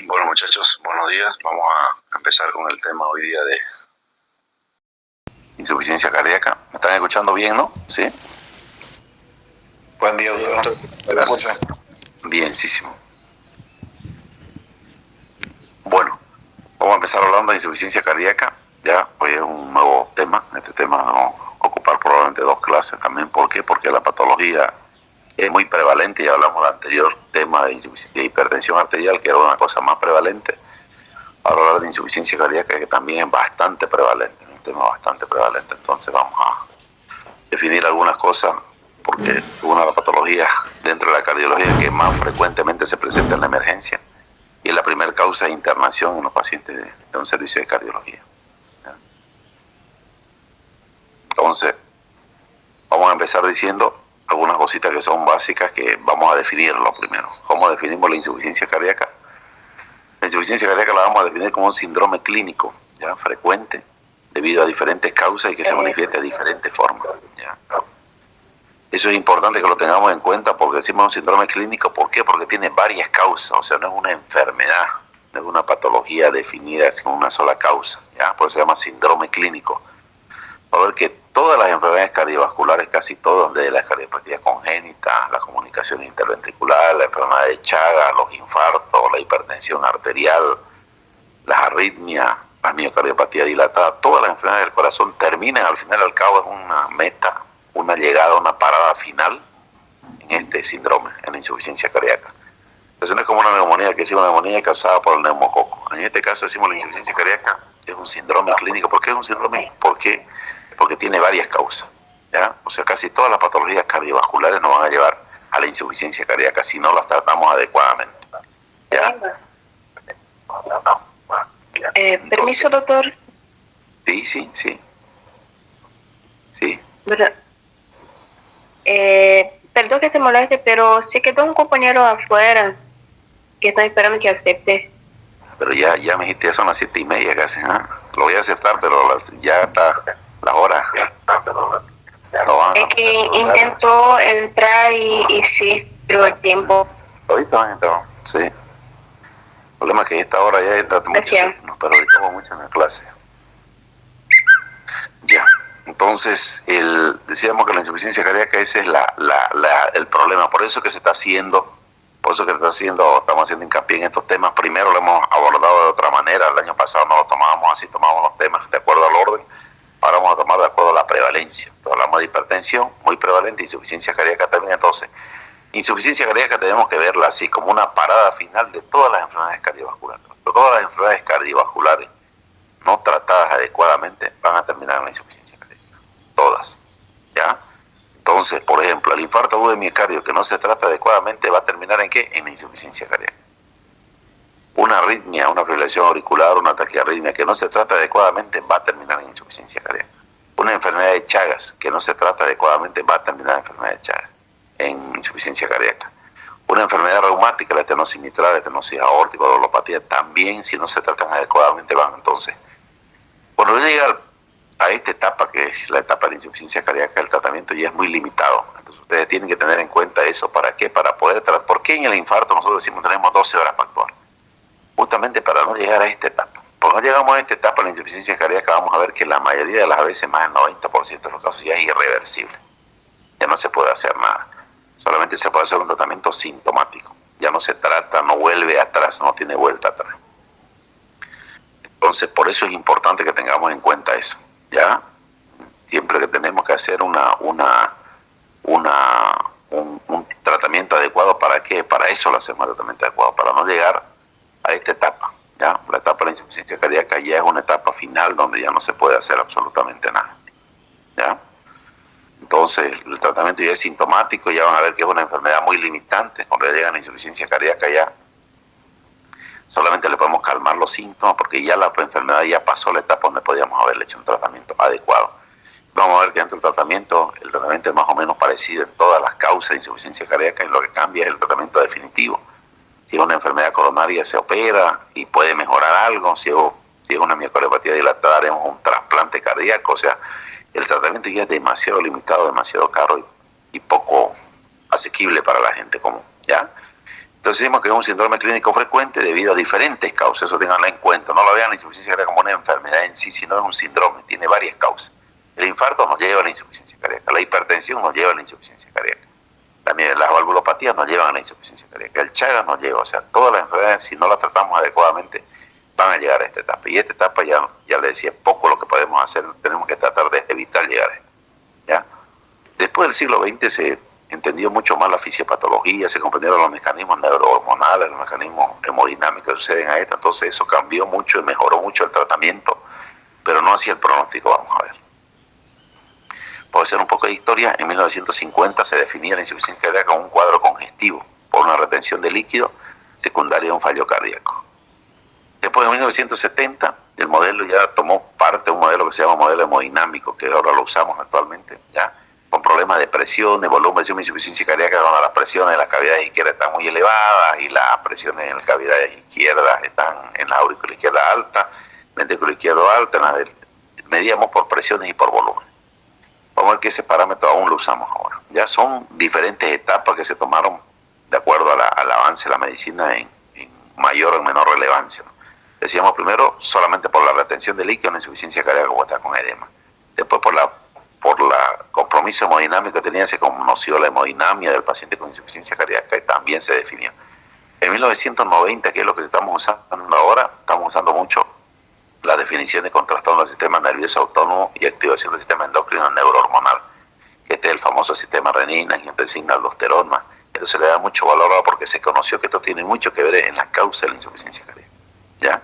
Bueno, muchachos, buenos días. Vamos a empezar con el tema hoy día de insuficiencia cardíaca. ¿Me están escuchando bien, no? ¿Sí? Buen día, doctor. ¿Te escucho? Bienísimo. Bueno, vamos a empezar hablando de insuficiencia cardíaca. Ya, hoy es un nuevo tema. Este tema vamos a ocupar probablemente 2 clases también. ¿Por qué? Porque la patología es muy prevalente. Ya hablamos del anterior tema de hipertensión arterial, que era una cosa más prevalente. Ahora hablar de insuficiencia cardíaca, que también es bastante prevalente, un tema bastante prevalente. Entonces vamos a definir algunas cosas, porque una de las patologías dentro de la cardiología que más frecuentemente se presenta en la emergencia y es la primera causa de internación en los pacientes de un servicio de cardiología. Entonces, vamos a empezar diciendo algunas cositas que son básicas que vamos a definirlo primero. ¿Cómo definimos la insuficiencia cardíaca? La insuficiencia cardíaca la vamos a definir como un síndrome clínico, ¿ya? Frecuente, debido a diferentes causas y que se manifiesta de diferentes formas, ¿ya? Eso es importante que lo tengamos en cuenta porque decimos un síndrome clínico. ¿Por qué? Porque tiene varias causas, o sea, no es una enfermedad, no es una patología definida sin una sola causa, ¿ya? Por eso se llama síndrome clínico. Va a ver que todas las enfermedades cardiovasculares, casi todas, de las cardiopatías congénitas, las comunicaciones interventriculares, la enfermedad de Chagas, los infartos, la hipertensión arterial, las arritmias, la miocardiopatía dilatada, todas las enfermedades del corazón terminan al final y al cabo en una meta, una llegada, una parada final en este síndrome, en la insuficiencia cardíaca. Entonces no es como una neumonía, que es una neumonía causada por el neumococo. En este caso decimos la insuficiencia cardíaca es un síndrome clínico. ¿Por qué es un síndrome? ¿Por qué? Porque tiene varias causas, ¿ya? O sea, casi todas las patologías cardiovasculares nos van a llevar a la insuficiencia cardíaca si no las tratamos adecuadamente, ¿ya? Permiso, doctor. Sí. Bueno, perdón que te moleste, pero se quedó un compañero afuera que está esperando que acepte. Pero ya me dijiste, ya son las 7:30 casi, ¿eh? Lo voy a aceptar, pero ya está la hora. Es que intentó entrar y sí, pero el tiempo. Ahorita entrado, sí. El problema es que a esta hora ya está mucho, nos perjudicamos mucho en la clase. Ya. Entonces, decíamos que la insuficiencia cardíaca ese es el problema. Por eso que se está haciendo, estamos haciendo hincapié en estos temas. Primero lo hemos abordado de otra manera. El año pasado no lo tomábamos así, tomábamos los temas de acuerdo al orden. Ahora vamos a tomar de acuerdo a la prevalencia. Entonces, hablamos de hipertensión, muy prevalente, insuficiencia cardíaca también. Entonces, insuficiencia cardíaca tenemos que verla así, como una parada final de todas las enfermedades cardiovasculares. Todas las enfermedades cardiovasculares no tratadas adecuadamente van a terminar en la insuficiencia cardíaca. Todas, ¿ya? Entonces, por ejemplo, el infarto agudo de miocardio que no se trata adecuadamente va a terminar ¿en qué? En la insuficiencia cardíaca. Una arritmia, una fibrilación auricular, una taquiarritmia que no se trata adecuadamente va a terminar en insuficiencia cardíaca. Una enfermedad de Chagas que no se trata adecuadamente va a terminar en enfermedad de Chagas, en insuficiencia cardíaca. Una enfermedad reumática, la estenosis mitral, la estenosis aórtica, la dolopatía, también si no se tratan adecuadamente van. Entonces, cuando llega a esta etapa, que es la etapa de la insuficiencia cardíaca, el tratamiento ya es muy limitado. Entonces ustedes tienen que tener en cuenta eso. ¿Para qué? Para poder tratar. ¿Por qué en el infarto nosotros decimos tenemos 12 horas para actuar? Justamente para no llegar a esta etapa. Cuando llegamos a esta etapa de la insuficiencia cardíaca, vamos a ver que la mayoría de las veces, más del 90% de los casos, ya es irreversible. Ya no se puede hacer nada. Solamente se puede hacer un tratamiento sintomático. Ya no se trata, no vuelve atrás, no tiene vuelta atrás. Entonces, por eso es importante que tengamos en cuenta eso, ¿ya? Siempre que tenemos que hacer un tratamiento adecuado, ¿para qué? Para eso lo hacemos el tratamiento adecuado, para no llegar a esta etapa, ¿ya? La etapa de la insuficiencia cardíaca ya es una etapa final donde ya no se puede hacer absolutamente nada, ¿ya? Entonces, el tratamiento ya es sintomático, ya van a ver que es una enfermedad muy limitante. Cuando ya llegan a la insuficiencia cardíaca ya solamente le podemos calmar los síntomas porque ya la enfermedad ya pasó la etapa donde podíamos haberle hecho un tratamiento adecuado. Vamos a ver que dentro del tratamiento, el tratamiento es más o menos parecido en todas las causas de insuficiencia cardíaca, y lo que cambia es el tratamiento definitivo. Si es una enfermedad coronaria se opera y puede mejorar algo. Si es una miocardiopatía dilatada haremos un trasplante cardíaco. O sea, el tratamiento ya es demasiado limitado, demasiado caro y poco asequible para la gente común, ¿ya? Entonces Entonces decimos que es un síndrome clínico frecuente debido a diferentes causas, eso tenganlo en cuenta. No lo vean la insuficiencia cardíaca como una enfermedad en sí, sino es un síndrome, tiene varias causas. El infarto nos lleva a la insuficiencia cardíaca, la hipertensión nos lleva a la insuficiencia cardíaca, las valvulopatías nos llevan a la insuficiencia cardíaca, el Chagas nos lleva, o sea, todas las enfermedades, si no las tratamos adecuadamente, van a llegar a esta etapa. Y esta etapa ya le decía, poco lo que podemos hacer, tenemos que tratar de evitar llegar a esto, ¿ya? Después del siglo XX se entendió mucho más la fisiopatología, se comprendieron los mecanismos neurohormonales, los mecanismos hemodinámicos que suceden a esto, entonces eso cambió mucho y mejoró mucho el tratamiento, pero no hacía el pronóstico, vamos a ver. Por hacer un poco de historia, en 1950 se definía la insuficiencia cardíaca como un cuadro congestivo por una retención de líquido secundaria a un fallo cardíaco. Después en 1970 el modelo ya tomó parte de un modelo que se llama modelo hemodinámico, que ahora lo usamos actualmente, ya con problemas de presión, de volumen, de insuficiencia cardíaca, cuando las presiones en las cavidades izquierdas están muy elevadas y las presiones en las cavidades izquierdas están en la aurícula izquierda alta, ventrículo izquierdo alta, medíamos por presiones y por volumen. Vamos a ver que ese parámetro aún lo usamos ahora. Ya son diferentes etapas que se tomaron de acuerdo al avance de la medicina en mayor o menor relevancia, ¿no? Decíamos primero solamente por la retención de líquido en insuficiencia cardíaca como está con edema. Después por la compromiso hemodinámico que tenía, se conoció la hemodinamia del paciente con insuficiencia cardíaca y también se definió. En 1990, que es lo que estamos usando ahora, estamos usando mucho la definición de trastorno del sistema nervioso autónomo y activación del sistema endocrino neurohormonal, que este es el famoso sistema renina, angiotensina, aldosterona. Entonces se le da mucho valor ahora porque se conoció que esto tiene mucho que ver en la causa de la insuficiencia cardíaca, ¿ya?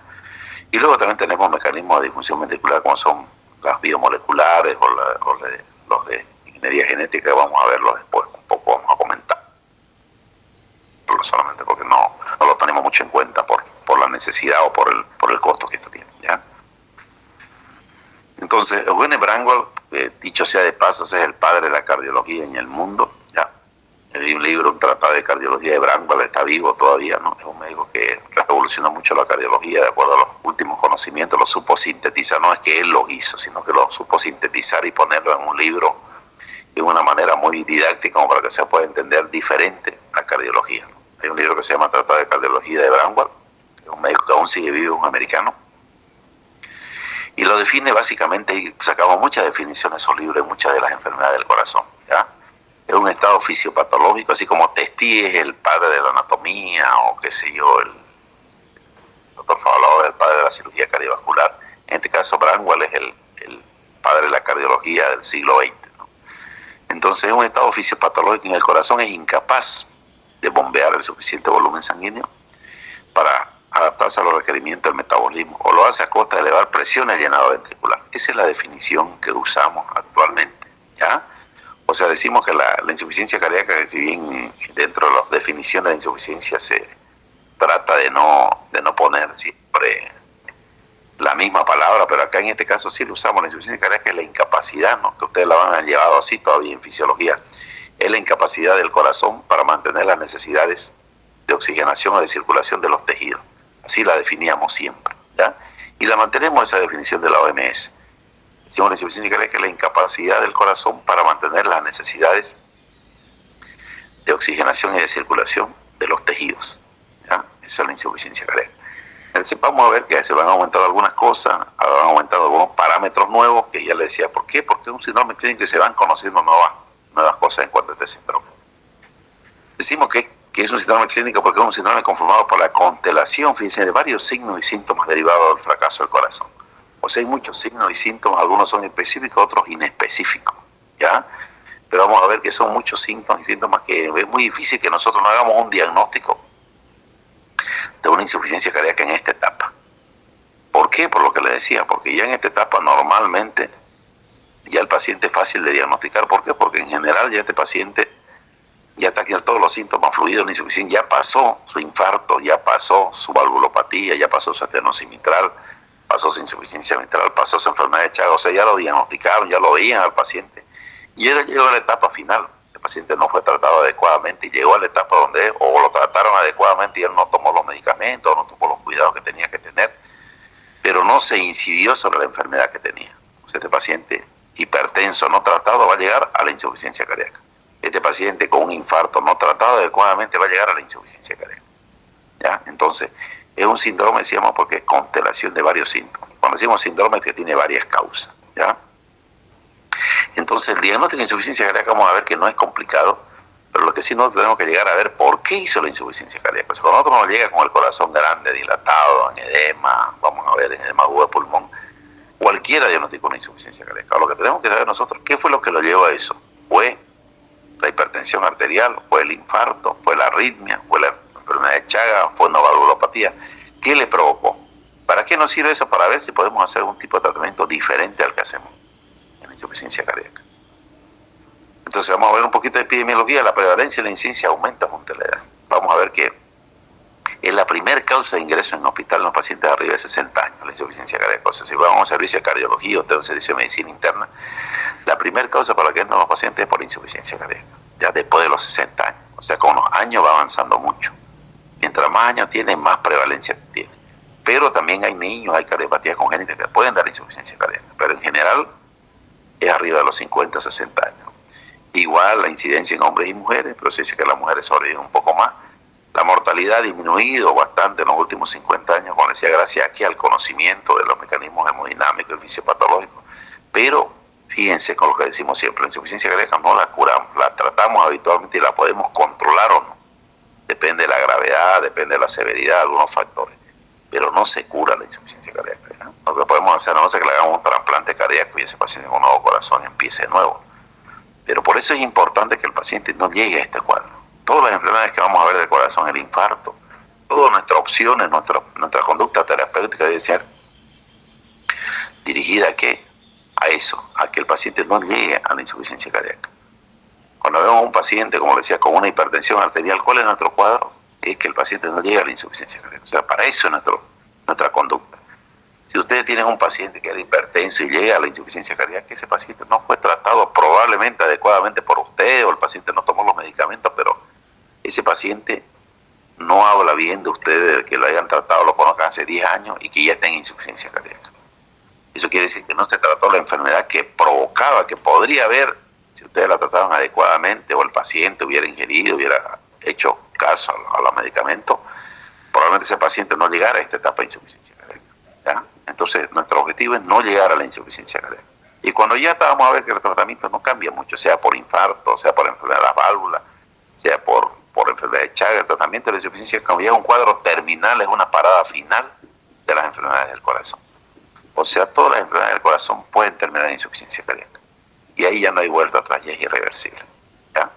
Y luego también tenemos mecanismos de disfunción ventricular como son las biomoleculares o los de ingeniería genética, que vamos a verlo después, un poco vamos a comentar, solamente porque no lo tenemos mucho en cuenta por la necesidad o por el costo que esto tiene, ¿ya? Entonces, Eugene Braunwald, dicho sea de paso, es el padre de la cardiología en el mundo, ¿ya? Un libro, un tratado de cardiología de Braunwald, está vivo todavía, ¿no? Es un médico que revolucionó mucho la cardiología, de acuerdo a los últimos conocimientos, lo supo sintetizar, no es que él lo hizo, sino que lo supo sintetizar y ponerlo en un libro de una manera muy didáctica, como para que se pueda entender diferente la cardiología, ¿no? Hay un libro que se llama Tratado de Cardiología de Braunwald, que es un médico que aún sigue vivo, un americano, y lo define básicamente, y sacamos muchas definiciones de esos libros de muchas de las enfermedades del corazón, ¿ya? Es un estado fisiopatológico, así como Testi es el padre de la anatomía, o qué sé yo, el doctor Favaloro es el padre de la cirugía cardiovascular. En este caso, Braunwald es el padre de la cardiología del siglo XX, ¿no? Entonces, un estado fisiopatológico en el corazón es incapaz de bombear el suficiente volumen sanguíneo para adaptarse a los requerimientos del metabolismo, o lo hace a costa de elevar presión al llenado ventricular. Esa es la definición que usamos actualmente, ¿ya? O sea, decimos que la insuficiencia cardíaca, que si bien dentro de las definiciones de insuficiencia se trata de no poner siempre la misma palabra, pero acá en este caso sí lo usamos, la insuficiencia cardíaca es la incapacidad, ¿no? Que ustedes la van a llevado así todavía en fisiología, es la incapacidad del corazón para mantener las necesidades de oxigenación o de circulación de los tejidos. Así la definíamos siempre, ¿ya? Y la mantenemos esa definición de la OMS. Decimos la insuficiencia cardíaca es la incapacidad del corazón para mantener las necesidades de oxigenación y de circulación de los tejidos, ¿ya? Esa es la insuficiencia cardíaca. Entonces vamos a ver que se van aumentando algunas cosas, han aumentado algunos parámetros nuevos, que ya les decía, ¿por qué? Porque es un síndrome clínico y se van conociendo nuevas cosas en cuanto a este síndrome. Decimos que es un síndrome clínico porque es un síndrome conformado por la constelación, fíjense, de varios signos y síntomas derivados del fracaso del corazón. O sea, hay muchos signos y síntomas, algunos son específicos, otros inespecíficos, ¿ya? Pero vamos a ver que son muchos síntomas y síntomas que es muy difícil que nosotros no hagamos un diagnóstico de una insuficiencia cardíaca en esta etapa. ¿Por qué? Por lo que le decía, porque ya en esta etapa normalmente ya el paciente es fácil de diagnosticar. ¿Por qué? Porque en general ya este paciente ya está aquí todos los síntomas fluidos de insuficiencia, ya pasó su infarto, ya pasó su valvulopatía, ya pasó su estenosis mitral, pasó su insuficiencia mitral, pasó su enfermedad de Chagas, o sea, ya lo diagnosticaron, ya lo veían al paciente. Y él llegó a la etapa final. El paciente no fue tratado adecuadamente y llegó a la etapa donde o lo trataron adecuadamente y él no tomó los medicamentos, no tomó los cuidados que tenía que tener, pero no se incidió sobre la enfermedad que tenía. O sea, este paciente hipertenso no tratado va a llegar a la insuficiencia cardíaca. Este paciente con un infarto no tratado adecuadamente va a llegar a la insuficiencia cardíaca. ¿ya? Entonces, es un síndrome, decíamos, porque es constelación de varios síntomas. Cuando decimos síndrome es que tiene varias causas, ¿ya? Entonces, el diagnóstico de insuficiencia cardíaca vamos a ver que no es complicado, pero lo que sí nosotros tenemos que llegar a ver por qué hizo la insuficiencia cardíaca. O sea, cuando nosotros nos llega con el corazón grande, dilatado, en edema, vamos a ver, en edema agudo de pulmón, cualquiera diagnostica una insuficiencia cardíaca. Lo que tenemos que saber nosotros, ¿qué fue lo que lo llevó a eso? ¿Fue la hipertensión arterial? ¿Fue el infarto? ¿Fue la arritmia? ¿Fue la enfermedad de Chagas? ¿Fue una valvulopatía? ¿Qué le provocó? ¿Para qué nos sirve eso? Para ver si podemos hacer un tipo de tratamiento diferente al que hacemos en la insuficiencia cardíaca. Entonces vamos a ver un poquito de epidemiología. La prevalencia y la incidencia aumenta junto a la edad. Vamos a ver que es la primera causa de ingreso en el hospital en los pacientes de arriba de 60 años, la insuficiencia cardíaca. O sea, si vamos a un servicio de cardiología, usted a un servicio de medicina interna, la primera causa para la que entran los pacientes es por insuficiencia cardíaca, ya después de los 60 años. O sea, con los años va avanzando mucho. Mientras más años tiene, más prevalencia tiene. Pero también hay niños, hay cardiopatías congénitas que pueden dar insuficiencia cardíaca, pero en general es arriba de los 50, 60 años. Igual la incidencia en hombres y mujeres, pero se dice que las mujeres sobreviven un poco más. La mortalidad ha disminuido bastante en los últimos 50 años, como decía, gracias aquí al conocimiento de los mecanismos hemodinámicos y fisiopatológicos. Pero fíjense con lo que decimos siempre, la insuficiencia cardíaca no la curamos, la tratamos habitualmente y la podemos controlar o no. Depende de la gravedad, depende de la severidad, algunos factores. Pero no se cura la insuficiencia cardíaca, ¿no? Lo que podemos hacer, a no ser que le hagamos un trasplante cardíaco y ese paciente con un nuevo corazón empiece de nuevo. Pero por eso es importante que el paciente no llegue a este cuadro. Todas las enfermedades que vamos a ver del corazón, el infarto, todas nuestras opciones, nuestra conducta terapéutica debe ser dirigida ¿a qué? A eso, a que el paciente no llegue a la insuficiencia cardíaca. Cuando vemos a un paciente, como le decía, con una hipertensión arterial, ¿cuál es nuestro cuadro? Es que el paciente no llegue a la insuficiencia cardíaca. O sea, para eso es nuestra conducta. Si ustedes tienen un paciente que era hipertenso y llega a la insuficiencia cardíaca, ese paciente no fue tratado probablemente adecuadamente por usted, o el paciente no tomó los medicamentos, pero ese paciente no habla bien de ustedes, de que lo hayan tratado, lo conozcan hace 10 años y que ya está en insuficiencia cardíaca. Eso quiere decir que no se trató la enfermedad que provocaba, que podría haber, si ustedes la trataban adecuadamente o el paciente hubiera ingerido, hubiera hecho caso a los medicamentos, probablemente ese paciente no llegara a esta etapa de insuficiencia cardíaca, ¿ya? Entonces, nuestro objetivo es no llegar a la insuficiencia cardíaca. Y cuando ya vamos a ver que el tratamiento no cambia mucho, sea por infarto, sea por enfermedad de las válvulas, sea por enfermedad de Chagas, el tratamiento de la insuficiencia cardíaca, cuando llega a un cuadro terminal, es una parada final de las enfermedades del corazón. O sea, todas las enfermedades del corazón pueden terminar en insuficiencia cardíaca. Y ahí ya no hay vuelta atrás, ya es irreversible, ¿ya?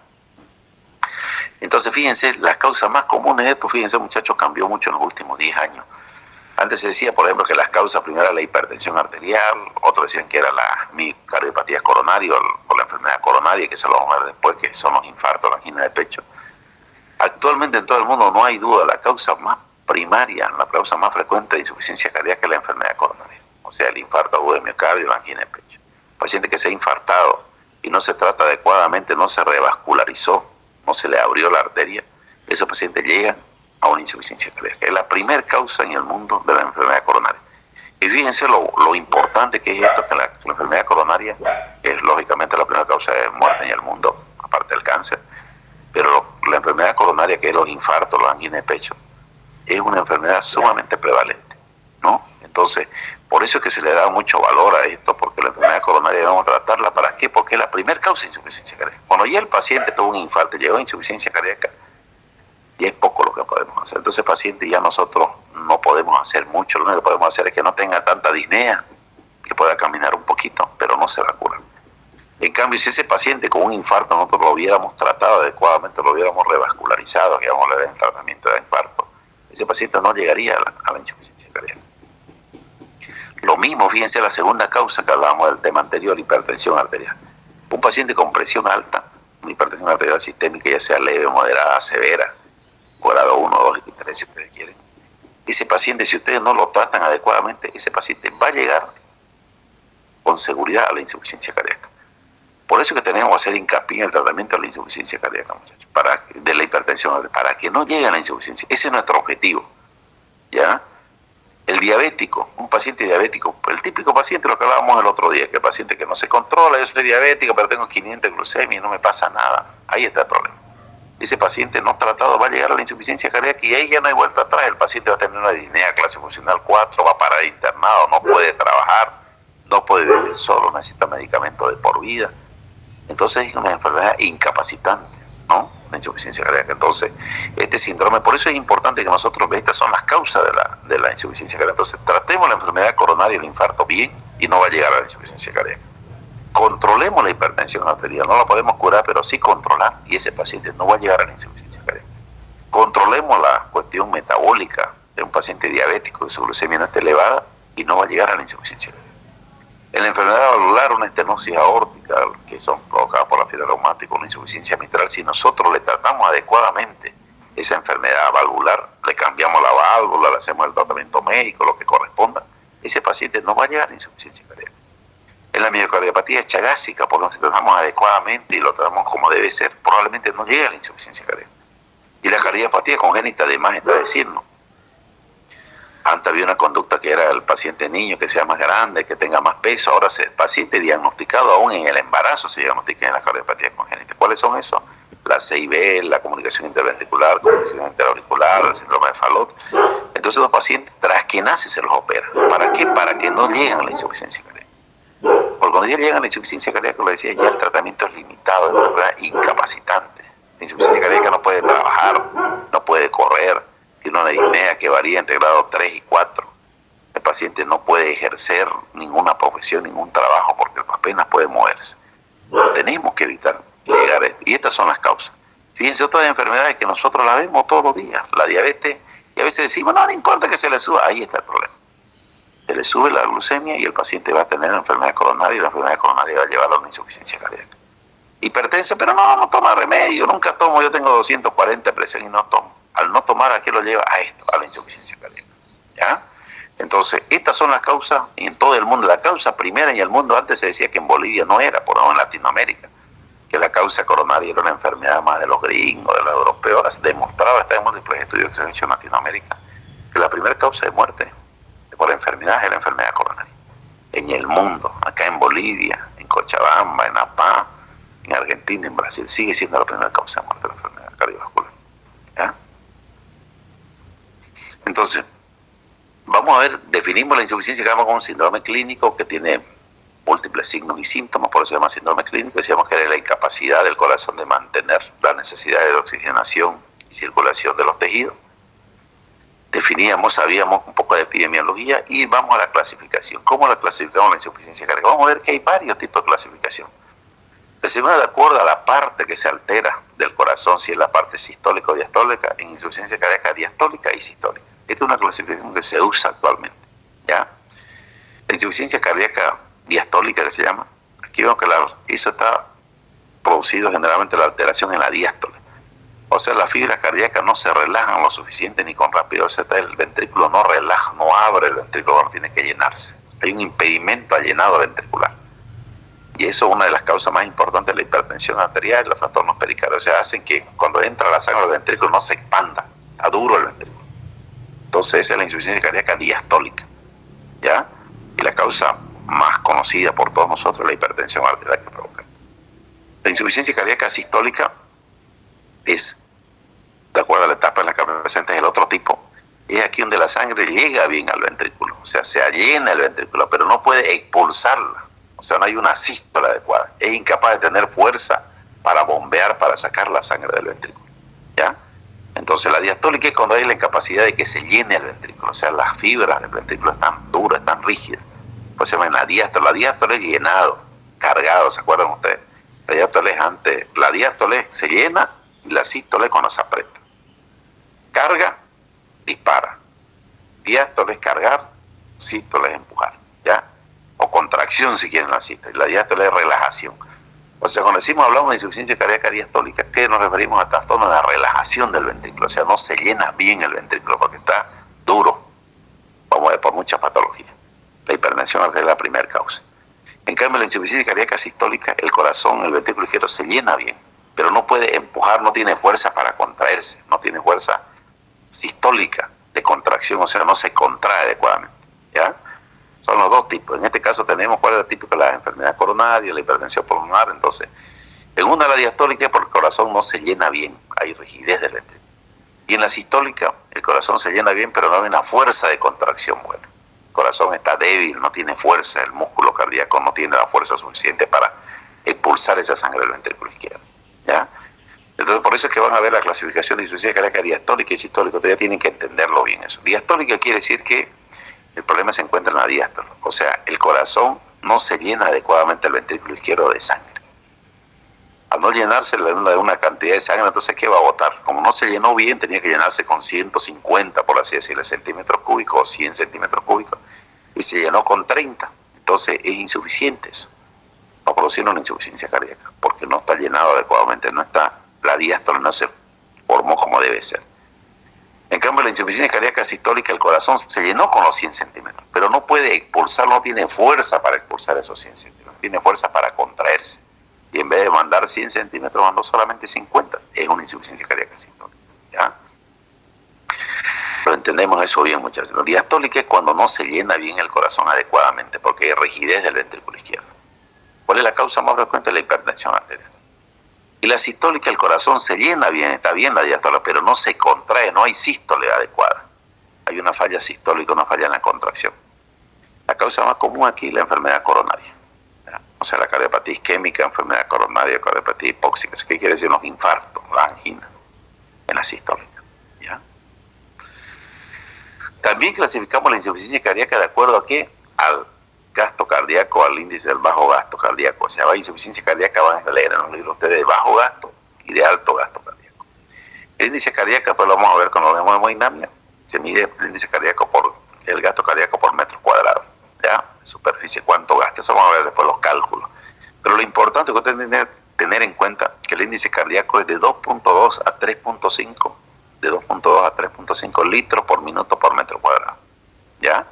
Entonces, fíjense, las causas más comunes de esto, fíjense, muchachos, cambió mucho en los últimos 10 años. Antes se decía, por ejemplo, que las causas primero era la hipertensión arterial, otros decían que era la cardiopatía coronaria o la enfermedad coronaria, que se lo vamos a ver después, que son los infartos, la angina de pecho. Actualmente en todo el mundo no hay duda, la causa más primaria, la causa más frecuente de insuficiencia cardíaca es la enfermedad coronaria, o sea, el infarto agudo de miocardio, la angina de pecho. Un paciente que se ha infartado y no se trata adecuadamente, no se revascularizó, no se le abrió la arteria, esos pacientes llegan a una insuficiencia cardíaca. Es la primera causa en el mundo de la enfermedad coronaria. Y fíjense lo importante que es esto, que la enfermedad coronaria es lógicamente la primera causa de muerte en el mundo, aparte del cáncer, pero la enfermedad coronaria, que es los infartos, la angina de pecho, es una enfermedad sumamente prevalente, ¿no? Entonces, por eso es que se le da mucho valor a esto, porque la enfermedad coronaria debemos tratarla. ¿Para qué? Porque es la primera causa de insuficiencia cardíaca. Cuando ya el paciente tuvo un infarto y llegó a insuficiencia cardíaca, y es poco lo que podemos hacer. Entonces, paciente, ya nosotros no podemos hacer mucho. Lo único que podemos hacer es que no tenga tanta disnea, que pueda caminar un poquito, pero no se va a curar. En cambio, si ese paciente con un infarto nosotros lo hubiéramos tratado adecuadamente, lo hubiéramos revascularizado, que vamos a ver el tratamiento de infarto, ese paciente no llegaría a la insuficiencia cardíaca. Lo mismo, fíjense, la segunda causa que hablábamos del tema anterior, hipertensión arterial. Un paciente con presión alta, una hipertensión arterial sistémica, ya sea leve, moderada, severa, grado 1, 2 y 3 si ustedes quieren. Ese paciente, si ustedes no lo tratan adecuadamente, ese paciente va a llegar con seguridad a la insuficiencia cardíaca. Por eso que tenemos que hacer hincapié en el tratamiento de la insuficiencia cardíaca, muchachos, de la hipertensión, para que no llegue a la insuficiencia. Ese es nuestro objetivo, ¿ya? El diabético, un paciente diabético, el típico paciente, lo que hablábamos el otro día, que el paciente que no se controla, yo soy diabético, pero tengo 500 de glucemia y no me pasa nada. Ahí está el problema. ese paciente no tratado va a llegar a la insuficiencia cardíaca y ahí ya no hay vuelta atrás. El paciente va a tener una disnea clase funcional 4, va a parar internado, no puede trabajar, no puede vivir solo, necesita medicamentos de por vida. Entonces es una enfermedad incapacitante, ¿no? La insuficiencia cardíaca. Entonces, este síndrome, por eso es importante que nosotros veamos, estas son las causas de la insuficiencia cardíaca. Entonces, tratemos la enfermedad coronaria y el infarto bien y no va a llegar a la insuficiencia cardíaca. Controlemos la hipertensión arterial, no la podemos curar, pero sí controlar, y ese paciente no va a llegar a la insuficiencia cardíaca. Controlemos la cuestión metabólica de un paciente diabético que su glucemia no esté elevada y no va a llegar a la insuficiencia cardíaca. En la enfermedad valvular, una estenosis aórtica, que son provocadas por la fibra reumática, una insuficiencia mitral, si nosotros le tratamos adecuadamente esa enfermedad valvular, le cambiamos la válvula, le hacemos el tratamiento médico, lo que corresponda, ese paciente no va a llegar a la insuficiencia cardíaca. En la miocardiopatía chagásica, porque si lo tratamos adecuadamente y lo tratamos como debe ser, probablemente no llegue a la insuficiencia cardíaca. Y la cardiopatía congénita, además, está decirnos. Antes había una conducta que era el paciente niño que sea más grande, que tenga más peso. Ahora el paciente diagnosticado aún en el embarazo se diagnostica en la cardiopatía congénita. ¿Cuáles son esos? La CIB, la comunicación interventricular, comunicación interauricular, el síndrome de Fallot. Entonces los pacientes tras que nace se los opera. ¿Para qué? Para que no lleguen a la insuficiencia cardíaca. Porque cuando ya llegan a la insuficiencia cardíaca, como decía, ya el tratamiento es limitado, es una enfermedad incapacitante. La insuficiencia cardíaca no puede trabajar, no puede correr, tiene una disnea que varía entre grado 3 y 4. El paciente no puede ejercer ninguna profesión, ningún trabajo, porque apenas puede moverse. Tenemos que evitar llegar a esto. Y estas son las causas. Fíjense, otras enfermedades que nosotros las vemos todos los días, la diabetes, y a veces decimos, no importa que se le suba, ahí está el problema. Se le sube la glucemia y el paciente va a tener una enfermedad coronaria y la enfermedad coronaria va a llevarlo a una insuficiencia cardíaca. Hipertensa, pero no toma remedio, nunca tomo, yo tengo 240 de presión y no tomo. Al no tomar, ¿a qué lo lleva? A esto, a la insuficiencia cardíaca. ¿Ya? Entonces, estas son las causas en todo el mundo. La causa primera en el mundo, antes se decía que en Bolivia no era, por ahora en Latinoamérica, que la causa coronaria era una enfermedad más de los gringos, de los europeos. Ahora se demostraba, está en múltiples estudios que se han hecho en Latinoamérica, que la primera causa de muerte por enfermedad es la enfermedad coronaria. En el mundo, acá en Bolivia, en Cochabamba, en Apá, en Argentina, en Brasil, sigue siendo la primera causa de muerte de la enfermedad cardiovascular. ¿Ya? Entonces, vamos a ver, definimos la insuficiencia cardíaca como un síndrome clínico que tiene múltiples signos y síntomas, por eso se llama síndrome clínico. Decíamos que era la incapacidad del corazón de mantener la necesidad de oxigenación y circulación de los tejidos. Definíamos, sabíamos un poco de epidemiología y vamos a la clasificación. ¿Cómo la clasificamos la insuficiencia cardíaca? Vamos a ver que hay varios tipos de clasificación. Decimos de acuerdo a la parte que se altera del corazón, si es la parte sistólica o diastólica, en insuficiencia cardíaca diastólica y sistólica. Esta es una clasificación que se usa actualmente. ¿Ya? La insuficiencia cardíaca diastólica, que se llama, aquí vemos que eso está producido generalmente la alteración en la diástole. O sea, las fibras cardíacas no se relajan lo suficiente ni con rapidez. O sea, el ventrículo no relaja, no abre el ventrículo cuando tiene que llenarse. Hay un impedimento al llenado ventricular. Y eso es una de las causas más importantes de la hipertensión arterial y los trastornos pericardiales. O sea, hacen que cuando entra la sangre al ventrículo no se expanda, está duro el ventrículo. Entonces esa es la insuficiencia cardíaca diastólica. ¿Ya? Y la causa más conocida por todos nosotros es la hipertensión arterial que provoca. La insuficiencia cardíaca sistólica es, de acuerdo a la etapa en la que presenta, es el otro tipo. Es aquí donde la sangre llega bien al ventrículo, o sea, se allena el ventrículo, pero no puede expulsarla. O sea, no hay una sístole adecuada. Es incapaz de tener fuerza para bombear, para sacar la sangre del ventrículo. ¿Ya? Entonces, la diastólica es cuando hay la incapacidad de que se llene el ventrículo. O sea, las fibras del ventrículo están duras, están rígidas. Pues se llama la diástole. La diástole es llenado, cargado, ¿se acuerdan ustedes? La diástole es antes. La diástole se llena y la sístole es cuando se aprieta. Carga, dispara. Diástole es cargar, sístole es empujar. ¿Ya? O contracción si quieren la sístole. La diástole es relajación. O sea, cuando decimos, hablamos de insuficiencia cardíaca diastólica, ¿qué nos referimos a trastorno de la relajación del ventrículo? O sea, no se llena bien el ventrículo porque está duro. Vamos a ver por muchas patologías. La hipertensión arterial es la primera causa. En cambio, la insuficiencia cardíaca sistólica, el corazón, el ventrículo izquierdo se llena bien, pero no puede empujar, no tiene fuerza para contraerse, no tiene fuerza sistólica de contracción, o sea, no se contrae adecuadamente. ¿Ya? Son los dos tipos. En este caso tenemos cuál es el típico de la enfermedad coronaria, la hipertensión pulmonar. Entonces, En una, la diastólica es porque el corazón no se llena bien, hay rigidez del ventrículo. Y en la sistólica el corazón se llena bien, pero no hay una fuerza de contracción buena. El corazón está débil, no tiene fuerza, el músculo cardíaco no tiene la fuerza suficiente para expulsar esa sangre del ventrículo izquierdo. ¿Ya? Entonces, por eso es que van a ver la clasificación de insuficiencia cardíaca diastólica y sistólica. Ustedes ya tienen que entenderlo bien eso. Diastólica quiere decir que el problema se encuentra en la diástole. O sea, el corazón no se llena adecuadamente el ventrículo izquierdo de sangre. Al no llenarse de una cantidad de sangre, entonces ¿qué va a botar? Como no se llenó bien, tenía que llenarse con 150, por así decirlo, centímetros cúbicos o 100 centímetros cúbicos, y se llenó con 30. Entonces es insuficiente eso. Va a producir una insuficiencia cardíaca, porque no está llenado adecuadamente, la diástole no se formó como debe ser. En cambio, la insuficiencia cardíaca sistólica, el corazón se llenó con los 100 centímetros, pero no puede expulsar, no tiene fuerza para expulsar esos 100 centímetros, tiene fuerza para contraerse. Y en vez de mandar 100 centímetros, mandó solamente 50. Es una insuficiencia cardíaca sistólica. ¿Ya? Pero entendemos eso bien, muchachos. La diastólica es cuando no se llena bien el corazón adecuadamente, porque hay rigidez del ventrículo izquierdo. ¿Cuál es la causa más frecuente? La hipertensión arterial. Y la sistólica, el corazón se llena bien, está bien la diastólica, pero no se contrae, no hay sístole adecuada. Hay una falla sistólica, una falla en la contracción. La causa más común aquí es la enfermedad coronaria. O sea, la cardiopatía isquémica, enfermedad coronaria, cardiopatía hipóxica. ¿Qué quiere decir? Los infartos, la angina, en la sistólica. ¿Ya? También clasificamos la insuficiencia cardíaca de acuerdo a qué? Al gasto cardíaco, al índice del bajo gasto cardíaco. O sea, va insuficiencia cardíaca, van a leer en los libros ustedes de bajo gasto y de alto gasto cardíaco. El índice cardíaco, pues lo vamos a ver cuando vemos hemodinamia. Se mide el índice cardíaco por el gasto cardíaco por metros cuadrados. ¿Ya? Superficie, cuánto gasta, eso vamos a ver después los cálculos. Pero lo importante que ustedes tienen que tener en cuenta que el índice cardíaco es de 2.2 a 3.5, de 2.2 a 3.5 litros por minuto por metro cuadrado. ¿Ya?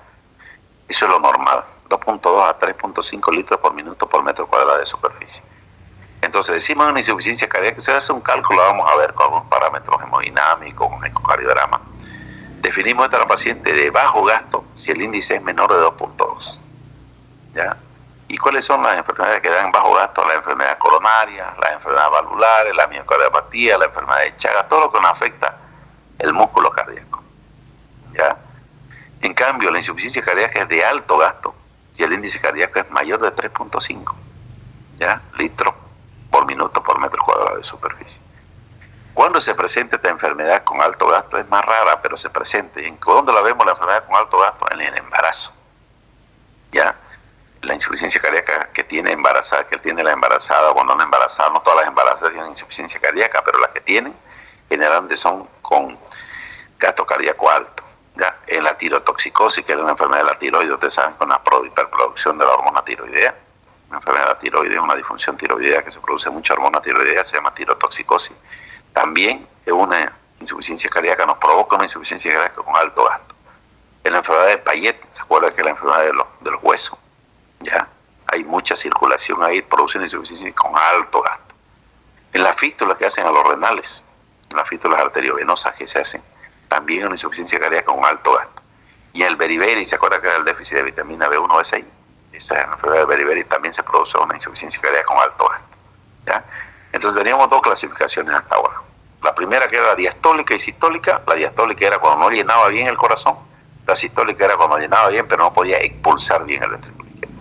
Eso es lo normal, 2.2 a 3.5 litros por minuto por metro cuadrado de superficie. Entonces decimos una insuficiencia cardíaca, se hace un cálculo, vamos a ver con algunos parámetros hemodinámicos, con ecocardiograma. Definimos esta la paciente de bajo gasto si el índice es menor de 2.2. ¿Ya? ¿Y cuáles son las enfermedades que dan bajo gasto? La enfermedad coronaria, las enfermedades valvulares, la miocardiopatía, la enfermedad de Chagas, todo lo que nos afecta el músculo cardíaco. ¿Ya? En cambio, la insuficiencia cardíaca es de alto gasto y el índice cardíaco es mayor de 3.5, ¿ya? Litros por minuto por metro cuadrado de superficie. Cuando se presenta esta enfermedad con alto gasto, es más rara, pero se presenta. ¿Y dónde la vemos la enfermedad con alto gasto? En el embarazo. ¿Ya? La insuficiencia cardíaca que tiene la embarazada, cuando una embarazada, no todas las embarazadas tienen insuficiencia cardíaca, pero las que tienen, generalmente son con gasto cardíaco alto. ¿Ya? En la tirotoxicosis, que es una enfermedad de la tiroides, ustedes saben, con la hiperproducción de la hormona tiroidea. Una enfermedad de la tiroides, una disfunción tiroidea que se produce mucha hormona tiroidea, se llama tirotoxicosis. También es una insuficiencia cardíaca, nos provoca una insuficiencia cardíaca con alto gasto. En la enfermedad de Payet, ¿se acuerdan que es la enfermedad de los huesos? ¿Ya? Hay mucha circulación ahí, produce una insuficiencia con alto gasto. En las fístulas que hacen a los renales, en las fístulas arteriovenosas que se hacen, también una insuficiencia cardíaca con alto gasto. Y en el beriberi, ¿se acuerdan que era el déficit de vitamina B1 o B6? Esa enfermedad de beriberi también se produce una insuficiencia cardíaca con alto gasto. ¿Ya? Entonces teníamos dos clasificaciones hasta ahora. La primera que era la diastólica y sistólica. La diastólica era cuando no llenaba bien el corazón. La sistólica era cuando llenaba bien pero no podía expulsar bien el ventrículo izquierdo.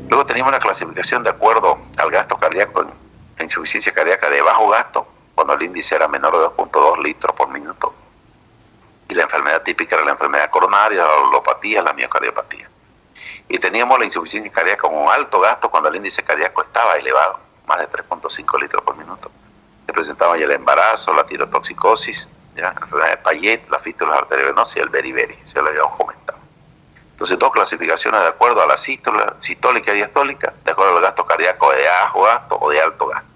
Luego teníamos la clasificación de acuerdo al gasto cardíaco en insuficiencia cardíaca de bajo gasto, cuando el índice era menor de 2.2 litros por minuto. Y la enfermedad típica era la enfermedad coronaria, la valvulopatía, la miocardiopatía. Y teníamos la insuficiencia cardíaca con alto gasto cuando el índice cardíaco estaba elevado, más de 3.5 litros por minuto. Se presentaba ya el embarazo, la tirotoxicosis, ¿ya? La enfermedad de Payet, la fístula arteriovenosas y el beriberi, se lo habíamos comentado. Entonces, dos clasificaciones de acuerdo a la sistólica y diastólica, de acuerdo al gasto cardíaco de bajo gasto o de alto gasto.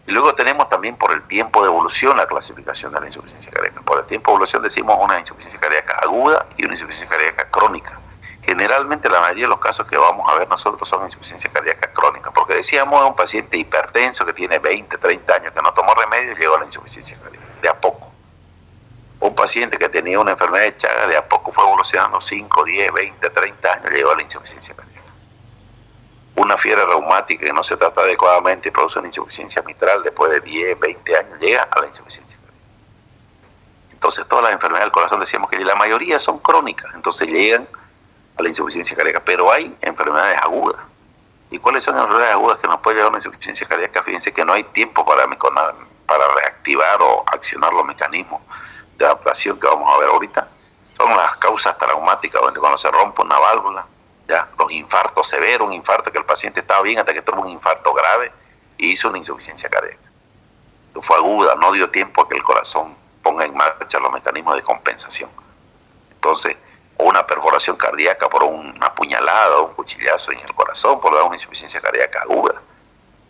Y luego tenemos también por el tiempo de evolución la clasificación de la insuficiencia cardíaca. Por el tiempo de evolución decimos una insuficiencia cardíaca aguda y una insuficiencia cardíaca crónica. Generalmente la mayoría de los casos que vamos a ver nosotros son insuficiencia cardíaca crónica, porque decíamos un paciente hipertenso que tiene 20, 30 años que no tomó remedio y llegó a la insuficiencia cardíaca, de a poco. Un paciente que tenía una enfermedad de Chagas, de a poco fue evolucionando 5, 10, 20, 30 años, llegó a la insuficiencia cardíaca. una fiebre reumática que no se trata adecuadamente y produce una insuficiencia mitral, después de 10, 20 años llega a la insuficiencia cardíaca. Entonces todas las enfermedades del corazón, decíamos que la mayoría son crónicas, entonces llegan a la insuficiencia cardíaca, pero hay enfermedades agudas. ¿Y cuáles son las enfermedades agudas que nos pueden llevar a una insuficiencia cardíaca? Fíjense que no hay tiempo para reactivar o accionar los mecanismos de adaptación que vamos a ver ahorita. Son las causas traumáticas, cuando se rompe una válvula, ¿ya? Los infartos severos, un infarto que el paciente estaba bien hasta que tuvo un infarto grave y hizo una insuficiencia cardíaca. Fue aguda, no dio tiempo a que el corazón ponga en marcha los mecanismos de compensación. Entonces, una perforación cardíaca por una puñalada o un cuchillazo en el corazón por dar una insuficiencia cardíaca aguda.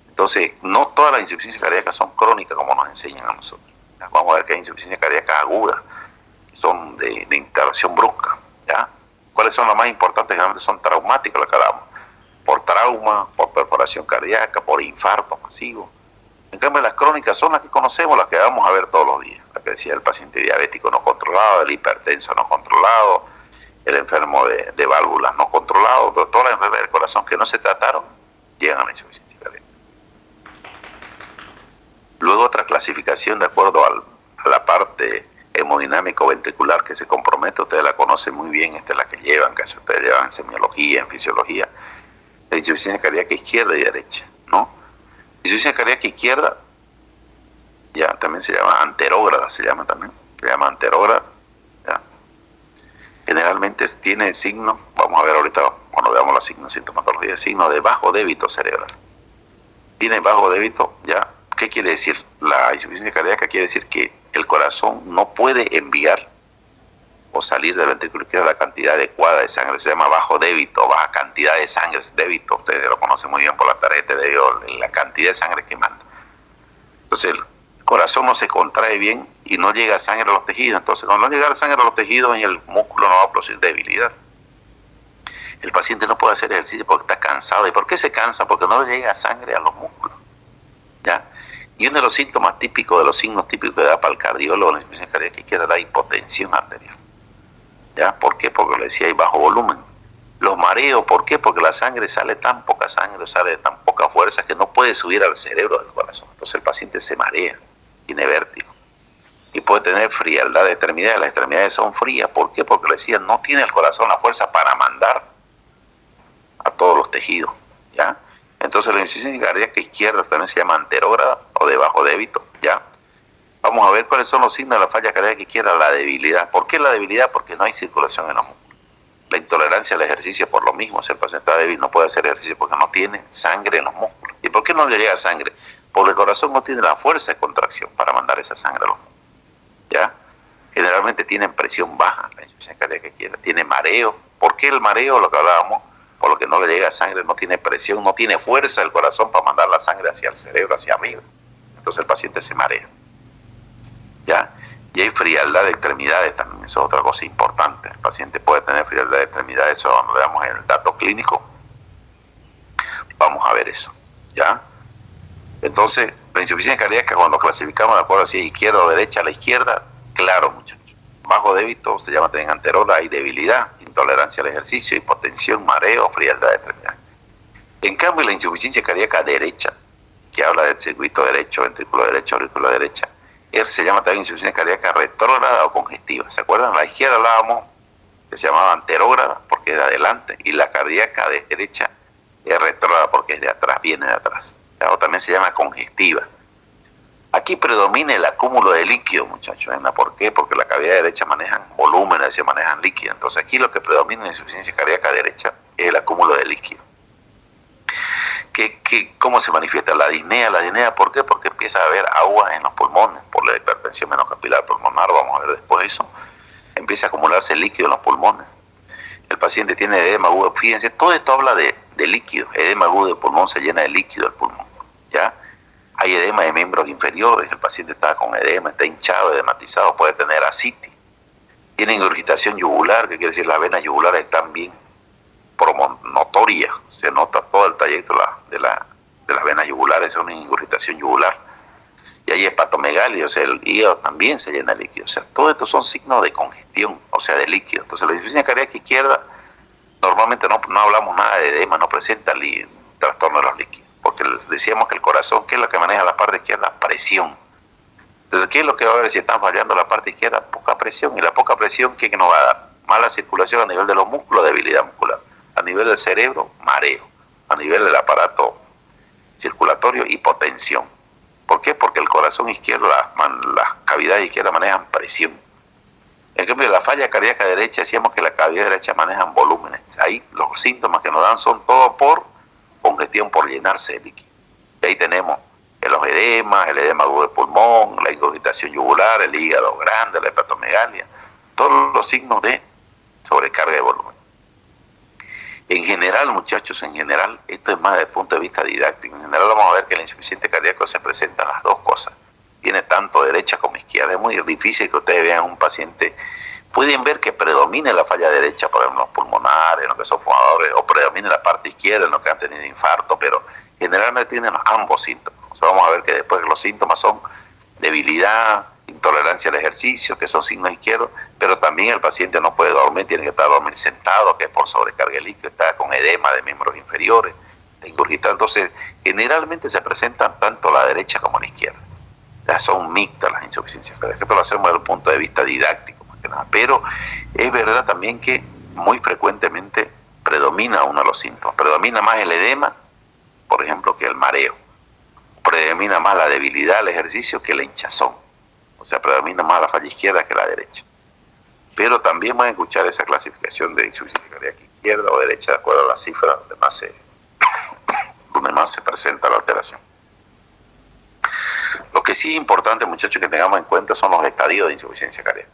Entonces, no todas las insuficiencias cardíacas son crónicas como nos enseñan a nosotros. Vamos a ver que hay insuficiencias cardíacas agudas, que son de interacción brusca, ¿ya? ¿Cuáles son las más importantes? Generalmente son traumáticas, las que hablamos. Por trauma, por perforación cardíaca, por infarto masivo. En cambio, las crónicas son las que conocemos, las que vamos a ver todos los días. La que decía el paciente diabético no controlado, el hipertenso no controlado, el enfermo de válvulas no controlado, todas las enfermedades del corazón que no se trataron llegan a la insuficiencia cardíaca. Luego otra clasificación de acuerdo a la parte hemodinámico ventricular que se compromete, ustedes la conocen muy bien, esta es la que llevan, casi ustedes llevan en semiología, en fisiología, la insuficiencia cardíaca izquierda y derecha, ¿no? Insuficiencia cardíaca izquierda, ya también se llama anterógrada, se llama anterógrada, ya. Generalmente tiene signos, vamos a ver ahorita, cuando veamos los signos, sintomatología, signos de bajo débito cerebral. Tiene bajo débito, ya. ¿Qué quiere decir? La insuficiencia cardíaca quiere decir que el corazón no puede enviar o salir del ventrículo izquierdo la cantidad adecuada de sangre. Se llama bajo débito, baja cantidad de sangre. Débito, ustedes lo conocen muy bien por la tarjeta de débito, la cantidad de sangre que manda. Entonces el corazón no se contrae bien y no llega sangre a los tejidos. Entonces cuando no llega sangre a los tejidos, en el músculo no va a producir debilidad. El paciente no puede hacer ejercicio porque está cansado. ¿Y por qué se cansa? Porque no le llega sangre a los músculos, ¿ya? Y uno de los síntomas típicos, de los signos típicos que da para el cardiólogo la insuficiencia cardíaca izquierda, la hipotensión arterial. ¿Ya? ¿Por qué? Porque le decía, hay bajo volumen. Los mareos, ¿por qué? Porque la sangre sale tan poca sangre, sale de tan poca fuerza que no puede subir al cerebro del corazón. Entonces el paciente se marea, tiene vértigo. Y puede tener frialdad de extremidades. Las extremidades son frías. ¿Por qué? Porque le decía, no tiene el corazón la fuerza para mandar a todos los tejidos, ¿ya? Entonces la insuficiencia cardíaca izquierda también se llama anterógrada o de bajo débito, ¿ya? Vamos a ver cuáles son los signos de la falla cardíaca izquierda. La debilidad. ¿Por qué la debilidad? Porque no hay circulación en los músculos. La intolerancia al ejercicio por lo mismo. Si el paciente está débil no puede hacer ejercicio porque no tiene sangre en los músculos. ¿Y por qué no le llega sangre? Porque el corazón no tiene la fuerza de contracción para mandar esa sangre a los músculos, ¿ya? Generalmente tienen presión baja la insuficiencia cardíaca izquierda. Tiene mareo. ¿Por qué el mareo? Lo que hablábamos. Por lo que no le llega sangre, no tiene presión, no tiene fuerza el corazón para mandar la sangre hacia el cerebro, hacia arriba. Entonces el paciente se marea, ¿ya? Y hay frialdad de extremidades también, eso es otra cosa importante. El paciente puede tener frialdad de extremidades, eso cuando veamos el dato clínico, vamos a ver eso, ¿ya? Entonces, la insuficiencia cardíaca, cuando clasificamos de acuerdo si es izquierda o derecha, a la izquierda, claro, muchachos. Bajo débito, se llama también anterógrada, hay debilidad, intolerancia al ejercicio, hipotensión, mareo, frialdad de extremidad. En cambio, la insuficiencia cardíaca derecha, que habla del circuito derecho, ventrículo derecho, aurícula derecha, se llama también insuficiencia cardíaca retrógrada o congestiva. ¿Se acuerdan? La izquierda hablábamos que se llamaba anterógrada porque es de adelante, y la cardíaca de derecha es retrógrada porque es de atrás, viene de atrás. O también se llama congestiva. Aquí predomina el acúmulo de líquido, muchachos. ¿Por qué? Porque la cavidad derecha manejan volúmenes, se manejan líquido. Entonces aquí lo que predomina en la insuficiencia cardíaca derecha es el acúmulo de líquido. ¿Cómo se manifiesta? La disnea. La disnea, ¿por qué? Porque empieza a haber agua en los pulmones, por la hipertensión menocapilar pulmonar, vamos a ver después eso. Empieza a acumularse líquido en los pulmones. El paciente tiene edema agudo. Fíjense, todo esto habla de líquido. Edema agudo del pulmón, se llena de líquido el pulmón, ¿ya? Hay edema de miembros inferiores, el paciente está con edema, está hinchado, edematizado, puede tener ascitis. Tiene ingurgitación yugular, que quiere decir las venas yugulares están bien notorias, se nota todo el trayecto de las venas yugulares, es una ingurgitación yugular. Y hay hepatomegalia, o sea, el hígado también se llena de líquido. O sea, todo esto son signos de congestión, o sea, de líquido. Entonces, la insuficiencia cardíaca izquierda, normalmente no hablamos nada de edema, no presenta trastorno de los líquidos. Porque decíamos que el corazón, ¿qué es lo que maneja la parte izquierda? Presión. Entonces, ¿qué es lo que va a ver si están fallando la parte izquierda? Poca presión. Y la poca presión, ¿qué nos va a dar? Mala circulación a nivel de los músculos, debilidad muscular. A nivel del cerebro, mareo. A nivel del aparato circulatorio, hipotensión. ¿Por qué? Porque el corazón izquierdo, las cavidades izquierdas manejan presión. En cambio, la falla cardíaca derecha, decíamos que la cavidad derecha manejan volúmenes. Ahí los síntomas que nos dan son todo por congestión, por llenarse de líquido. Y ahí tenemos los edemas, el edema agudo de pulmón, la ingurgitación yugular, el hígado grande, la hepatomegalia, todos los signos de sobrecarga de volumen. En general, muchachos, esto es más desde el punto de vista didáctico. En general vamos a ver que el insuficiente cardíaco se presenta las dos cosas. Tiene tanto derecha como izquierda. Es muy difícil que ustedes vean un paciente. Pueden ver que predomine la falla derecha, por ejemplo, los pulmonares, en los que son fumadores, o predomine la parte izquierda, en los que han tenido infarto, pero generalmente tienen ambos síntomas. O sea, vamos a ver que después los síntomas son debilidad, intolerancia al ejercicio, que son signos izquierdos, pero también el paciente no puede dormir, tiene que estar dormir sentado, que es por sobrecarga de líquido, está con edema de miembros inferiores, de ingurgitación. Entonces, generalmente se presentan tanto la derecha como la izquierda. Ya son mixtas las insuficiencias cardíacas. Esto lo hacemos desde el punto de vista didáctico, más que nada. Pero es verdad también que muy frecuentemente predomina uno de los síntomas. Predomina más el edema, por ejemplo, que el mareo. Predomina más la debilidad al ejercicio que la hinchazón. O sea, predomina más la falla izquierda que la derecha. Pero también van a escuchar esa clasificación de insuficiencia cardíaca izquierda o derecha de acuerdo a la cifra donde más se presenta la alteración. Lo que sí es importante, muchachos, que tengamos en cuenta son los estadios de insuficiencia cardíaca.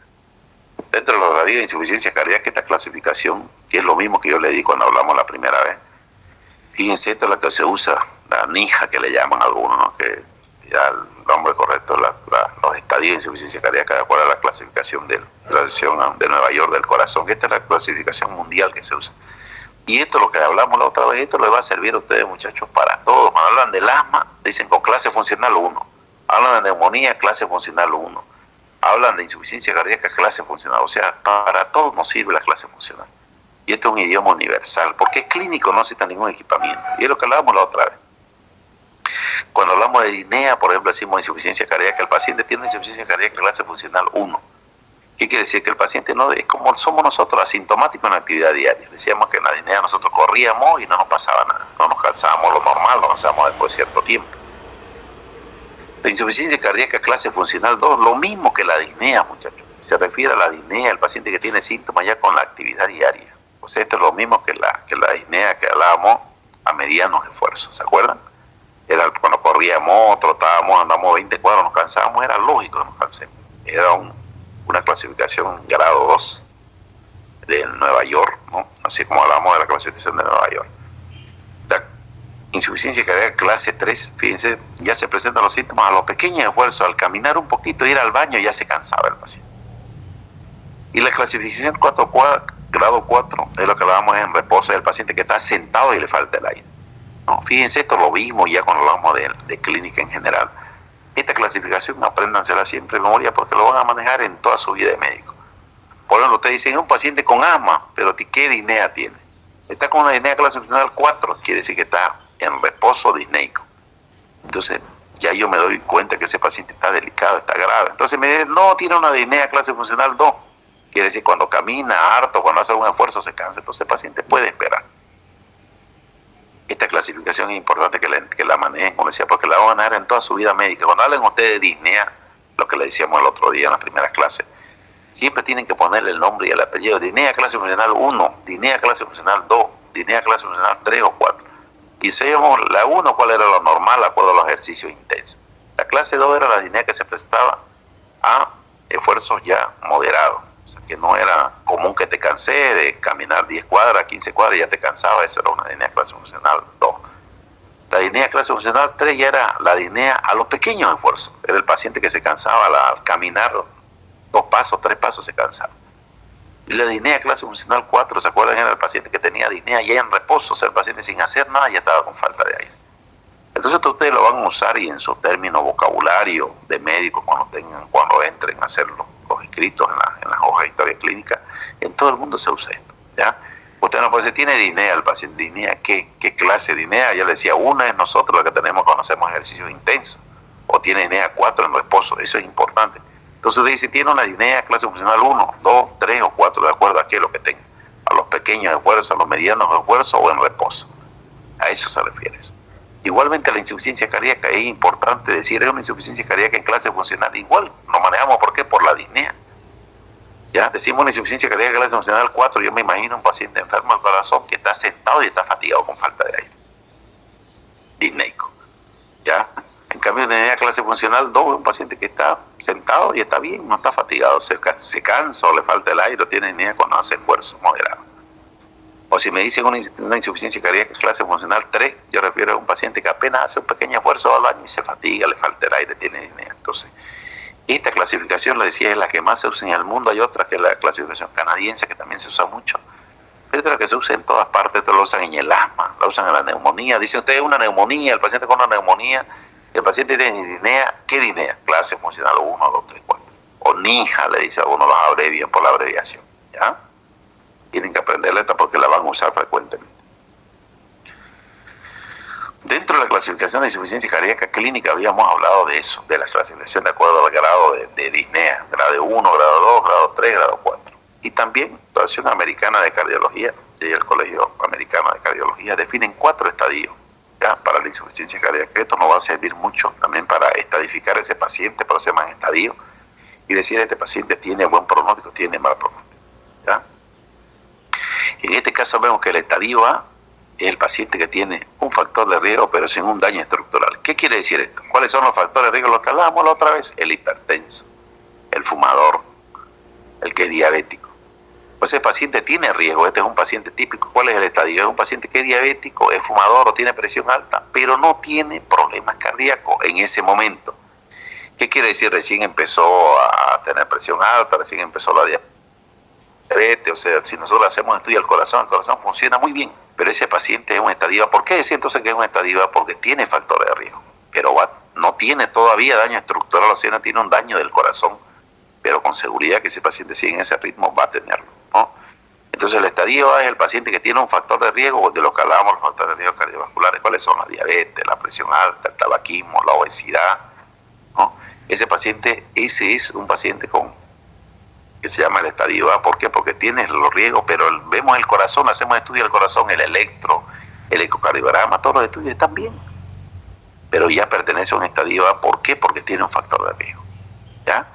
Dentro de los estadios de insuficiencia cardíaca, esta clasificación, que es lo mismo que yo le di cuando hablamos la primera vez, fíjense, esta es la que se usa, la NIJA que le llaman algunos, ¿no? Que ya el nombre correcto, los estadios de insuficiencia cardíaca de acuerdo a la clasificación de la Asociación de Nueva York del Corazón, que esta es la clasificación mundial que se usa. Y esto, lo que hablamos la otra vez, esto les va a servir a ustedes, muchachos, para todos. Cuando hablan del asma, dicen con clase funcional 1. Hablan de neumonía, clase funcional 1. Hablan de insuficiencia cardíaca, clase funcional. O sea, para todos nos sirve la clase funcional. Y esto es un idioma universal, porque es clínico, no necesita ningún equipamiento. Y es lo que hablábamos la otra vez. Cuando hablamos de disnea, por ejemplo, decimos insuficiencia cardíaca, el paciente tiene una insuficiencia cardíaca clase funcional 1. ¿Qué quiere decir? Que el paciente no es como somos nosotros, asintomáticos en la actividad diaria. Decíamos que en la disnea nosotros corríamos y no nos pasaba nada. No nos cansábamos lo normal, nos cansábamos después de cierto tiempo. La insuficiencia cardíaca clase funcional 2, lo mismo que la disnea, muchachos. Se refiere a la disnea, el paciente que tiene síntomas ya con la actividad diaria. O sea, esto es lo mismo que la disnea que hablábamos a medianos esfuerzos, ¿se acuerdan? Era cuando corríamos, trotábamos, andamos 20 cuadros, nos cansábamos, era lógico que nos cansemos. Era una clasificación grado 2 de Nueva York, ¿no? Así como hablamos de la clasificación de Nueva York. La insuficiencia cardíaca clase 3, fíjense, ya se presentan los síntomas a los pequeños esfuerzos, al caminar un poquito, ir al baño, ya se cansaba el paciente. Y la clasificación grado 4 es lo que hablábamos en reposo del paciente que está sentado y le falta el aire. No, fíjense, esto lo vimos ya cuando hablamos de clínica en general. Esta clasificación apréndansela siempre en memoria porque lo van a manejar en toda su vida de médico. Por ejemplo, ustedes dicen, es un paciente con asma, pero ¿qué disnea tiene? Está con una disnea clase funcional 4, quiere decir que está en reposo disneico. Entonces, ya yo me doy cuenta que ese paciente está delicado, está grave. Entonces me dicen, no, tiene una disnea clase funcional 2. Quiere decir, cuando camina harto, cuando hace algún esfuerzo, se cansa. Entonces el paciente puede esperar. Esta clasificación es importante que la manejen, como decía, porque la van a manejar en toda su vida médica. Cuando hablen ustedes de disnea, lo que le decíamos el otro día en las primeras clases, siempre tienen que ponerle el nombre y el apellido. Disnea clase funcional 1, disnea clase funcional 2, disnea clase funcional 3 o 4. Y sabemos la 1 cuál era lo normal de acuerdo a los ejercicios intensos. La clase 2 era la disnea que se prestaba a esfuerzos ya moderados. O sea, que no era común que te cansé de caminar 10 cuadras, 15 cuadras y ya te cansaba. Eso era una disnea clase funcional 2. La disnea clase funcional 3 ya era la disnea a los pequeños esfuerzos. Era el paciente que se cansaba al caminar 2 pasos, 3 pasos se cansaba. Y la disnea clase funcional 4, ¿se acuerdan? Era el paciente que tenía disnea ya en reposo. O sea, el paciente sin hacer nada ya estaba con falta de aire. Entonces ustedes lo van a usar y en su término vocabulario de médico cuando entren a hacer los escritos en las hojas de historia clínica, en todo el mundo se usa esto, ¿ya? Usted no puede decir, tiene disnea el paciente. ¿Disnea qué? ¿Qué clase de disnea? Yo le decía, una es nosotros la que tenemos cuando hacemos ejercicios intensos. O tiene disnea 4 en reposo. Eso es importante. Entonces usted dice, tiene una disnea clase funcional 1, 2, 3 o 4, de acuerdo a qué es lo que tenga. A los pequeños de esfuerzo, a los medianos de esfuerzo o en reposo. A eso se refiere eso. Igualmente la insuficiencia cardíaca es importante decir, es una insuficiencia cardíaca en clase funcional. Igual nos manejamos, ¿por qué? Por la disnea. Ya decimos una insuficiencia cardíaca en clase funcional 4, yo me imagino un paciente enfermo del corazón que está sentado y está fatigado con falta de aire. Disneico. ¿Ya? En cambio, de clase funcional 2, un paciente que está sentado y está bien, no está fatigado, se cansa o le falta el aire o tiene disnea cuando hace esfuerzo moderado. O si me dicen una insuficiencia cardíaca clase funcional 3, yo refiero a un paciente que apenas hace un pequeño esfuerzo al baño y se fatiga, le falta el aire, tiene disnea. Entonces, esta clasificación, le decía, es la que más se usa en el mundo. Hay otra que es la clasificación canadiense, que también se usa mucho. Pero esta es la que se usa en todas partes. Esto lo usan en el asma, la usan en la neumonía. Dicen ustedes una neumonía, el paciente con una neumonía, el paciente tiene disnea. ¿Qué disnea? Clase funcional 1, 2, 3, 4. O NIJA, le dice a uno, los abrevian por la abreviación. ¿Ya? Tienen que aprenderla esta porque la van a usar frecuentemente. Dentro de la clasificación de insuficiencia cardíaca clínica habíamos hablado de eso, de la clasificación de acuerdo al grado de disnea, grado 1, grado 2, grado 3, grado 4. Y también la Asociación Americana de Cardiología y el Colegio Americano de Cardiología definen 4 estadios ya para la insuficiencia cardíaca. Esto nos va a servir mucho también para estadificar ese paciente, pero se llaman estadios, y decir este paciente tiene buen pronóstico, tiene mal pronóstico. ¿Ya? En este caso vemos que el estadio A es el paciente que tiene un factor de riesgo pero sin un daño estructural. ¿Qué quiere decir esto? ¿Cuáles son los factores de riesgo? Los que hablábamos la otra vez. El hipertenso, el fumador, el que es diabético. Pues ese paciente tiene riesgo. Este es un paciente típico. ¿Cuál es el estadio? Es un paciente que es diabético, es fumador o tiene presión alta, pero no tiene problemas cardíacos en ese momento. ¿Qué quiere decir? Recién empezó a tener presión alta, recién empezó la diabetes. O sea, si nosotros hacemos un estudio del corazón, el corazón funciona muy bien, pero ese paciente es un estadio A. ¿Por qué decir entonces que es un estadio A? Porque tiene factores de riesgo, pero no tiene todavía daño estructural, o sea, no tiene un daño del corazón, pero con seguridad que ese paciente sigue en ese ritmo va a tenerlo, ¿no? Entonces el estadio A es el paciente que tiene un factor de riesgo, de lo que hablábamos, los factores de riesgo cardiovasculares. ¿Cuáles son? La diabetes, la presión alta, el tabaquismo, la obesidad, ¿no? Ese paciente, ese es un paciente que se llama el estadio A. ¿Por qué? Porque tiene los riesgos, pero vemos el corazón, hacemos estudios del corazón, el electro, el ecocardiograma, todos los estudios están bien, pero ya pertenece a un estadio A. ¿Por qué? Porque tiene un factor de riesgo. ¿Ya?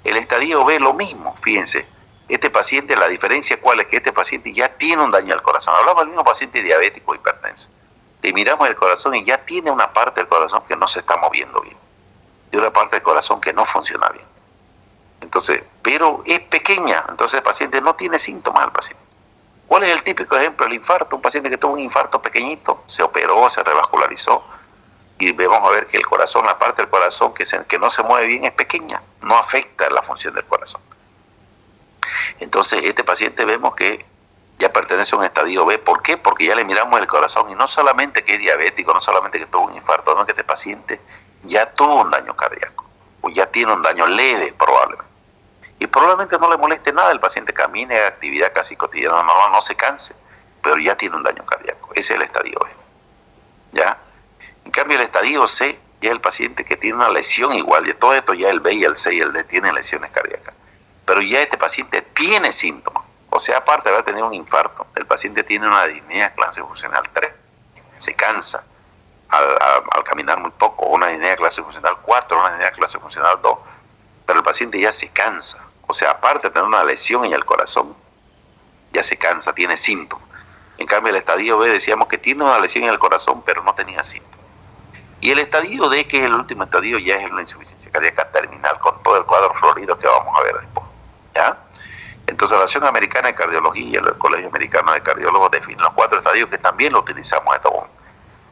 El estadio B lo mismo, fíjense, este paciente, la diferencia cuál es que este paciente ya tiene un daño al corazón. Hablamos del mismo paciente diabético hipertenso. Le miramos el corazón y ya tiene una parte del corazón que no se está moviendo bien, y una parte del corazón que no funciona bien. Entonces, pero es pequeña, entonces el paciente no tiene síntomas al paciente. ¿Cuál es el típico ejemplo? El infarto. Un paciente que tuvo un infarto pequeñito, se operó, se revascularizó, y vamos a ver que el corazón, la parte del corazón que no se mueve bien es pequeña, no afecta la función del corazón. Entonces, este paciente vemos que ya pertenece a un estadio B. ¿Por qué? Porque ya le miramos el corazón y no solamente que es diabético, no solamente que tuvo un infarto, no, que este paciente ya tuvo un daño cardíaco, o ya tiene un daño leve probablemente. Y probablemente no le moleste nada, el paciente camine, haga actividad casi cotidiana normal, no se canse, pero ya tiene un daño cardíaco. Ese es el estadio B. ¿Ya? En cambio, el estadio C ya es el paciente que tiene una lesión igual, de todo esto ya el B y el C y el D tienen lesiones cardíacas. Pero ya este paciente tiene síntomas. O sea, aparte de haber tenido un infarto, el paciente tiene una disnea clase funcional 3, se cansa al caminar muy poco, una disnea clase funcional 4, una disnea clase funcional 2, pero el paciente ya se cansa. O sea, aparte de tener una lesión en el corazón, ya se cansa, tiene síntomas. En cambio, el estadio B decíamos que tiene una lesión en el corazón, pero no tenía síntomas. Y el estadio D, que es el último estadio, ya es una insuficiencia cardíaca terminal, con todo el cuadro florido que vamos a ver después. ¿Ya? Entonces, la Asociación Americana de Cardiología y el Colegio Americano de Cardiólogos definen los 4 estadios que también lo utilizamos en este momento.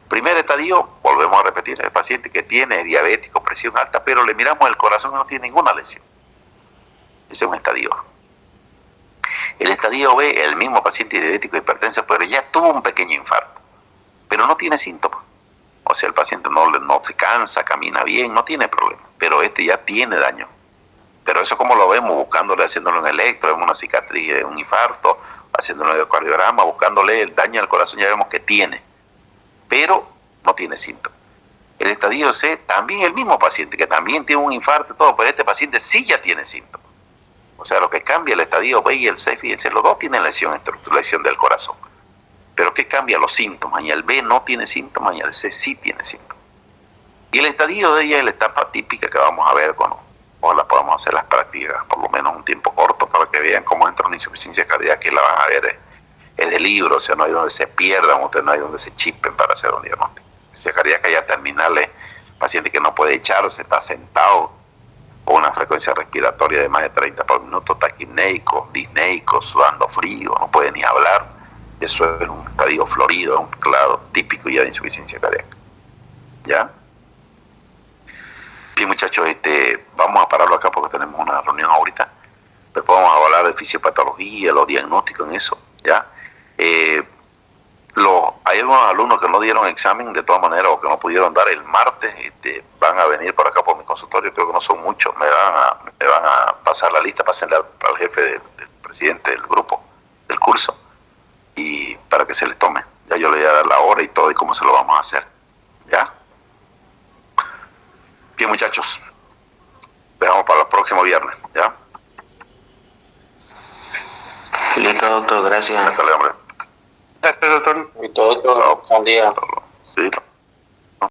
Primer estadio, volvemos a repetir, el paciente que tiene diabético, presión alta, pero le miramos el corazón y no tiene ninguna lesión. Ese es un estadio A. El estadio B, el mismo paciente diabético hipertenso, pero ya tuvo un pequeño infarto, pero no tiene síntomas. O sea, el paciente no se cansa, camina bien, no tiene problema, pero este ya tiene daño. Pero eso como lo vemos, buscándole, haciéndolo en electro, en una cicatriz, en un infarto, haciendo un ecocardiograma, buscándole el daño al corazón, ya vemos que tiene, pero no tiene síntomas. El estadio C, también el mismo paciente, que también tiene un infarto y todo, pero este paciente sí ya tiene síntomas. O sea, lo que cambia el estadio B y el C, fíjense, los dos tienen lesión estructural, lesión del corazón. Pero ¿qué cambia? Los síntomas. Y el B no tiene síntomas y el C sí tiene síntomas. Y el estadio D ya es la etapa típica que vamos a ver cuando ojalá podamos hacer las prácticas, por lo menos un tiempo corto, para que vean cómo entra una insuficiencia cardíaca y la van a ver. Es de libro, o sea, no hay donde se pierdan, ustedes no hay donde se chipen para hacer un diagnóstico. Insuficiencia cardíaca ya terminal es paciente que no puede echarse, está sentado, con una frecuencia respiratoria de más de 30 por minuto, taquipneico, disneico, sudando frío, no puede ni hablar. Eso es un estadio florido, es un claro típico ya de insuficiencia cardíaca. ¿Ya? Bien, muchachos, vamos a pararlo acá porque tenemos una reunión ahorita. Después vamos a hablar de fisiopatología, los diagnósticos en eso. ¿Ya? Hay algunos alumnos que no dieron examen de todas maneras o que no pudieron dar el martes, van a venir por acá por mi consultorio, creo que no son muchos, me van a pasar la lista, pásenle al jefe del presidente del grupo, del curso, y para que se les tome. Ya yo le voy a dar la hora y todo y cómo se lo vamos a hacer. ¿Ya? Bien, muchachos, dejamos para el próximo viernes. ¿Ya? Listo, doctor, gracias. Hasta luego, hombre. Gracias, doctor. Listo, doctor. Buen día. Sí.